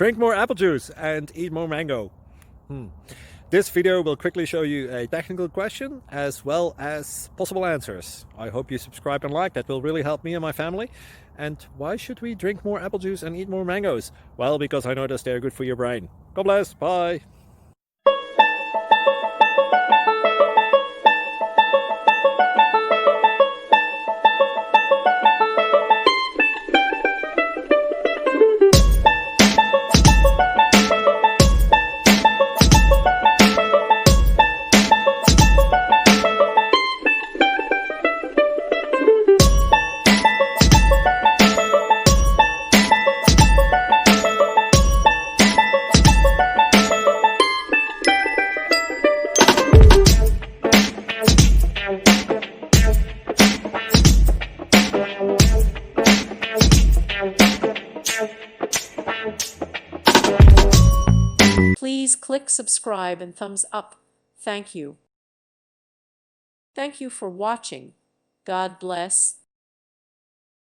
Drink more apple juice and eat more mango. This video will quickly show you a technical question as well as possible answers. I hope you subscribe and like, that will really help me and my family. And why should we drink more apple juice and eat more mangoes? Well, because I noticed they're good for your brain. God bless, bye! Please click subscribe and thumbs up. Thank you. Thank you for watching. God bless.